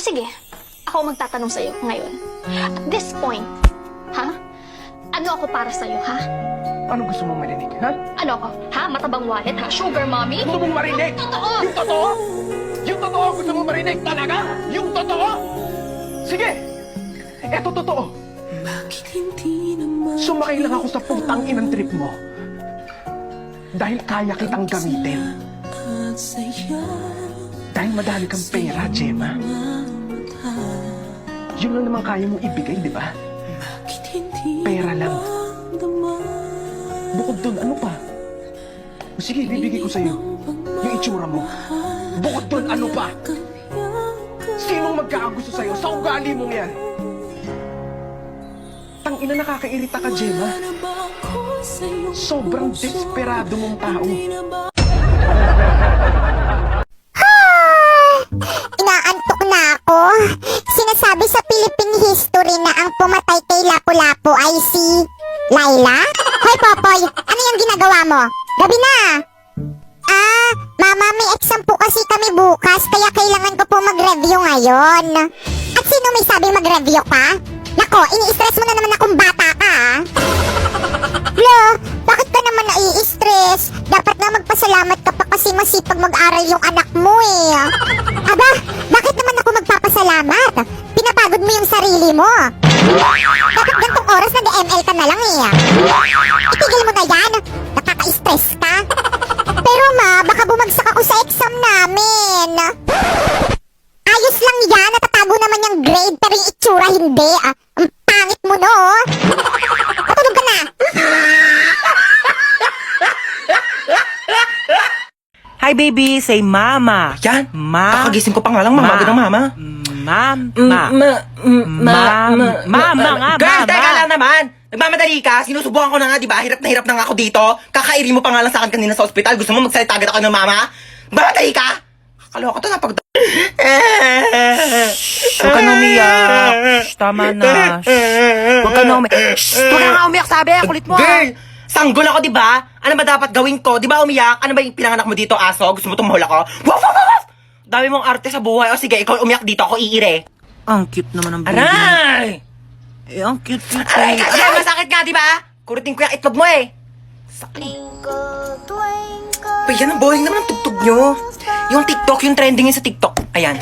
sige, ako magtatanong sa'yo ngayon. At this point, ha? Ano ako para sa'yo, ha? Ano gusto mong marinig, ha? Ano ako? Ha? Matabang wallet, ha? Sugar mommy? Gusto mong marinig? Totoo! Yung totoo? Yung totoo gusto mong marinig talaga? Yung totoo? Sige! Eto totoo. Sumakay lang ako sa putang inang trip mo. Dahil kaya kitang gamitin. Dahil madami kang pera, Gemma. Yun lang naman kaya mong ibigay, di ba? Pera lang. Bukod dun, ano pa? O sige, bibigay ko sa'yo yung itsura mo. Bukod dun, ano pa? Sinong magkakagusto sa'yo sa ugali mong yan? Tangina, nakakairita ka, Gemma. Sobrang desperado mong tao. Inaantok na ako. Sinasabi sa Philippine history na ang pumatay kay Lapu-Lapu ay si Laila? Hoy, Popoy! Ano yung ginagawa mo? Gabi na! Mama, may exam po kasi kami bukas, kaya kailangan ko po mag-review ngayon. At sino may sabi mag-review ka? Nako, ini-stress mo na naman akong bata ka, Lo, bakit ka naman nai-stress? Dapat nga magpasalamat ka pa kasi masipag mag-aral yung anak mo eh. Aba, bakit naman ako magpapasalamat? Pinapagod mo yung sarili mo. Dapat gantong oras nag-ML ka na lang eh. Itigil mo na yan. Nakaka-stress ka. Pero ma, baka bumagsak ako sa exam namin. Ayos lang yan, natatago naman yung grade pero yung itsura hindi. Ang pangit mo no. Patulog ka na. Hi baby, say mama. Yan, Ma. kakagising ko pa nga lang, mamaga ng mama. Mama nga, Girl, mama. teka lang naman. Nagmamadali ka, sinusubukan ko na nga, di ba? Hirap na nga ako dito. Kakairi mo pa nga lang sa akin kanina sa ospital. Gusto mo magsalita agad ako ng mama? Mamadali ka! Kakaloka to, napag... Huwag ka na umiyak. Shh, tama na. Huwag ka na umiyak. Shh, huwag ka na nga umiyak, sabi. Kulit mo. Girl, sanggol ako, di ba? Ano ba dapat gawin ko? Di ba umiyak? Ano ba yung pinanganak mo dito, aso? Gusto mo tumahol ako? Waf, waf, waf, waf! Dami mong arte sa buhay. O sige, ikaw umiyak dito, ako iire. Ang cute naman ng baby. Aray! Eh, ang cute. Aray, kasi masakit nga, di ba? Kuritin ko yung itlog mo eh. Sakit. Pa, yan ang boring naman ang tugtog nyo. Yung TikTok, yung trending yun sa TikTok. Ayan.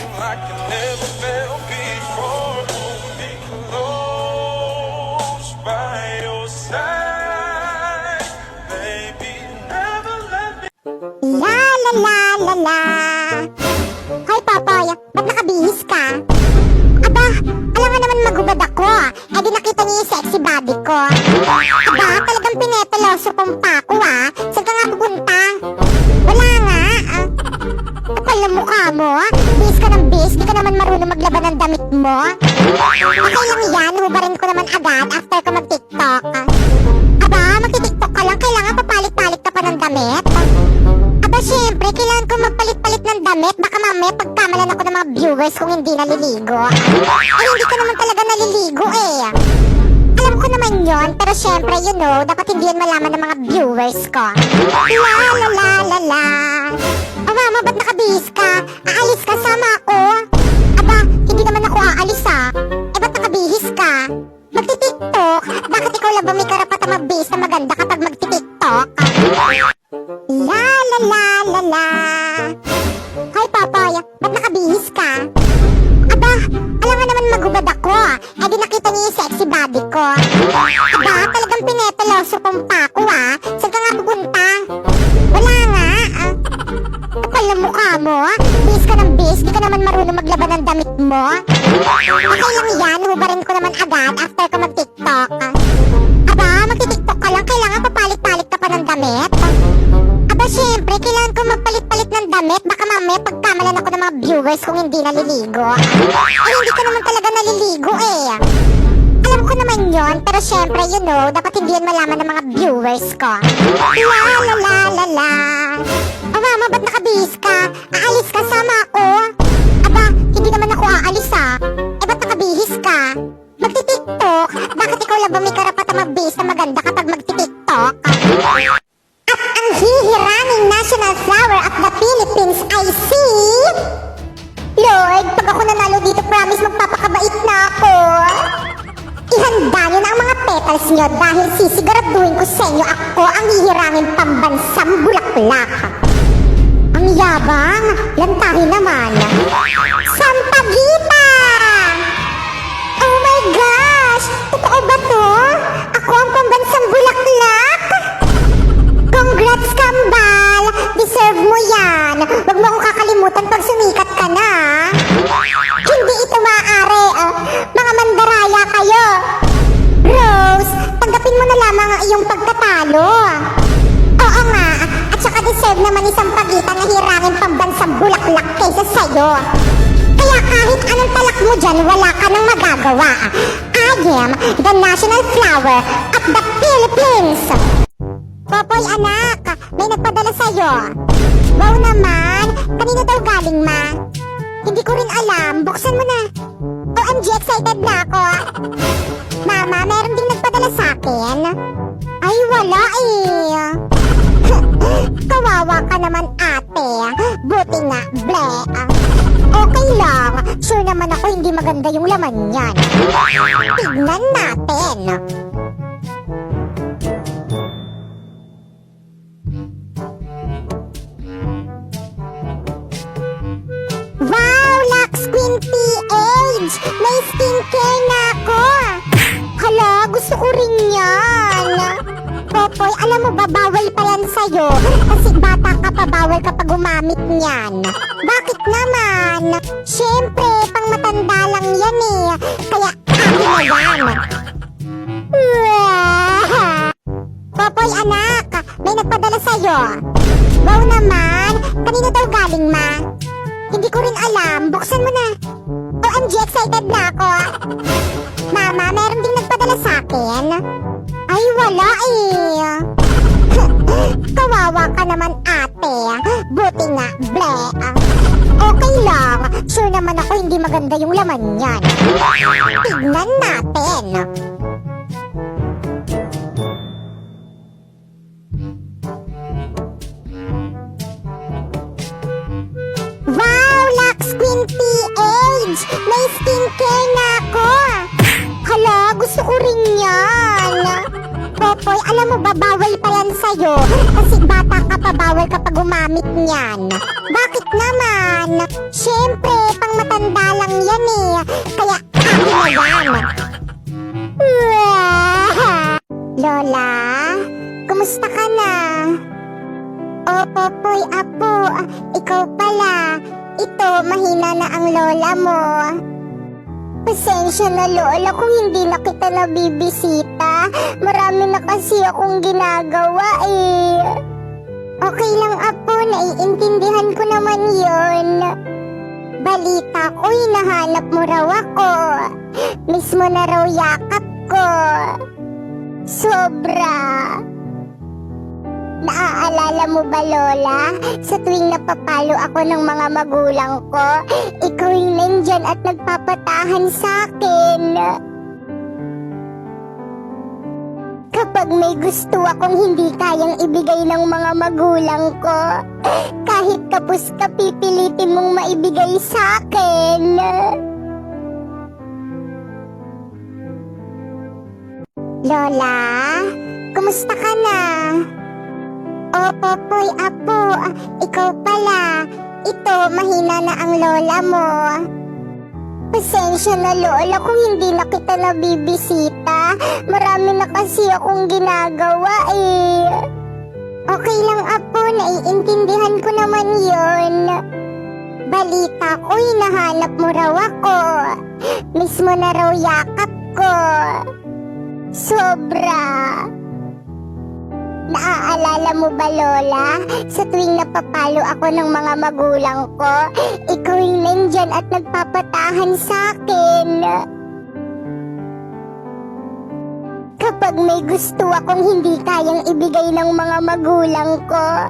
La la la la la. Hoy, Popoy, ba't nakabihis ka? Aba, alam nga naman magubad ako. Eh di nakita niyo yung sexy body ko. Aba, talagang pinepeloso kong pa ako Saan ka nga pupunta? Wala nga. Kapal na mukha mo. Bis ka ng bis, di ka naman marunong maglaban ng damit mo. Okay lang yan, hubarin ko naman agad after ko mag-TikTok. Aba, mag-TikTok ka lang, kailangan papalit-palit ka pa ng damit. Aba, syempre, kailangan ko magpalit-palit ng damit. Baka mamaya pagkamalan ako ng mga viewers kung hindi naliligo. Eh, hindi ka naman talaga naliligo eh. Alam ko naman yon, pero syempre, you know, dapat hindi yan malaman ng mga viewers ko. La la la la la. Oh, mama, ba't nakabihis ka? Aalis ka, sama ako. Aba, hindi naman ako aalis Eh, ba't nakabihis ka? Magti-TikTok? Bakit ikaw lang ba may karapatang magbihis na maganda kapag magti-TikTok? La la la la la. Hoy, Popoy, ba't nakabihis ka? Aba, alam nga naman magubad ako. Eh di nakita niyo yung sexy body ko. Aba, talagang pinepeloso kong pa ako Saan ka nga pupunta? Wala nga. Kapal na mukha mo. Bis ka ng bis, di ka naman marunong maglaban ng damit mo. Okay lang yan, hubarin ko naman agad after ko mag-TikTok. Aba, magti-TikTok ka lang, kailangan papalit-palit ka pa ng damit. Aba, syempre, kailangan ko magpalit-palit ng damit. Baka mamaya pagkamalan ako ng mga viewers kung hindi naliligo. Eh, hindi ka naman talaga naliligo eh. Alam ko naman yon, pero syempre, you know, dapat hindi yan malaman ng mga viewers ko. La la la la la. Oh, mama, ba't nakabihis ka? Aalis ka, sama ako. Aba, hindi naman ako aalis Eh, ba't nakabihis ka? Magti-TikTok? Bakit ikaw lang ba may karapatang magbihis na maganda kapag magti-TikTok? At ang hihiraning national flower of the Philippines ay si... Lord, pag ako nanalo dito, genitals nyo dahil sisiguraduhin ko sa inyo ako ang hihirangin pambansang bulaklak. Ang yabang, lantahin naman. Sampaguita! Oh my gosh! Totoo ba to? Ako ang pambansang bulaklak? Congrats, Kambal! Deserve mo yan! Huwag mo akong kakalimutan pag sumikat ka na. Hindi ito maaari. Mga mandaraya kayo. Rose, tanggapin mo na lamang ang iyong pagkatalo. Oo nga, at saka deserve naman isang pagitan na hirangin pambansang bulaklak kaysa sa'yo. Kaya kahit anong talak mo dyan, wala ka nang magagawa. I am the national flower of the Philippines. Popoy anak, may nagpadala sa'yo. Wow naman, kanino daw galing ma? Hindi ko rin alam, buksan mo na. OMG, excited na ako. Mama, meron ding nagpadala sa'kin. Ay, wala eh. Kawawa ka naman ate. Buti nga, ble. Okay lang, sure naman ako hindi maganda yung laman niyan. Tignan natin. Wow, Lux Queen PH! May skincare na ako! Hala, gusto ko rin yan! Popoy, alam mo ba, bawal pa yan sa'yo. Kasi bata ka pa, bawal ka pa gumamit niyan. Bakit naman? Siyempre, pang matanda lang yan eh. Kaya, akin na yan. Popoy, anak, may nagpadala sa'yo. Wow naman, kanino daw galing ma? Hindi ko rin alam. Buksan mo na. OMG, excited na ako. Mama, meron ding nagpadala sa'kin. Ay, wala eh. Kawawa ka naman ate. Buti nga, ble. Okay lang. Sure naman ako hindi maganda yung laman niyan. Tignan natin. Wow, Lux Queen PH! May skincare na ako! Hala, gusto ko rin yan! Popoy, alam mo ba, bawal pa yan sa'yo. Kasi bata ka pa, bawal ka pa gumamit niyan. Bakit naman? Siyempre, pang matanda lang yan eh. Kaya, akin na yan. Lola, kumusta ka na? Oh, Popoy, apo, ikaw pala. Ito, mahina na ang lola mo. Pasensya na, Lola, kung hindi na kita nabibisita. Marami na kasi akong ginagawa eh. Okay lang, apo, naiintindihan ko naman yon. Balita ko, hinahanap mo raw ako. Mismo na raw yakap ko. Sobra. Naaalala mo ba, Lola? Sa tuwing napapalo ako ng mga magulang ko, ikaw yung nandyan at nagpapatahan sa akin. Kapag may gusto akong hindi kayang ibigay ng mga magulang ko, kahit kapos ka, pipilitin mong maibigay sa akin. Lola, kumusta ka na? Oh, Popoy, apo, ikaw pala. Ito, mahina na ang lola mo. Pasensya na, Lola, kung hindi na kita nabibisita. Marami na kasi akong ginagawa eh. Okay lang, apo, naiintindihan ko naman yon. Balita ko, hinahanap mo raw ako. Mismo na raw yakap ko. Sobra. Naaalala mo ba, Lola? Sa tuwing napapalo ako ng mga magulang ko, ikaw yung nandyan at nagpapatahan sa akin. Kapag may gusto akong hindi kayang ibigay ng mga magulang ko,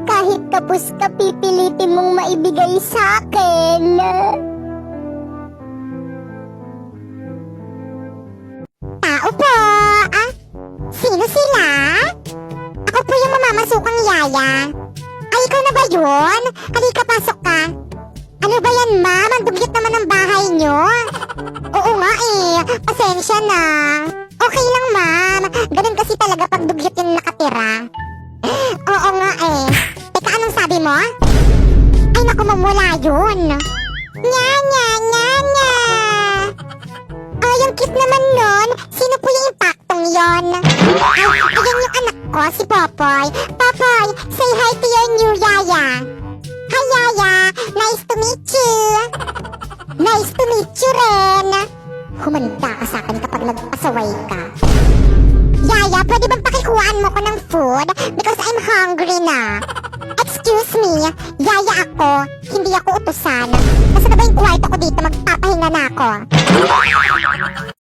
kahit kapos ka, pipilitin mong maibigay sa akin. Tao po! Sino sila? Ako po yung mamamasukang yaya. Ay, ikaw na ba yun? Halika, pasok ka. Ano ba yan, ma'am? Ang dugyot naman ng bahay nyo. Oo nga eh. Pasensya na. Okay lang, ma'am. Ganun kasi talaga pag dugyot yung nakatira. Oo nga eh. Teka, anong sabi mo? Ay, naku, mamula yun. Nya, nya, nya, nya. Oh, yung cute naman nun. Sino po yung impaktong yon? Ay, ayan yung anak ko, si Popoy. Popoy, say hi to your new yaya. Hi, yaya. Nice to meet you. Nice to meet you rin. Humanda ka sa akin kapag nagpasaway ka. Yaya, pwede bang pakikuhaan mo ko ng food? Because I'm hungry na. Excuse me, yaya ako. Hindi ako utusan. Nasa na ba yung kwarto ko dito? Magpapahinga na ako.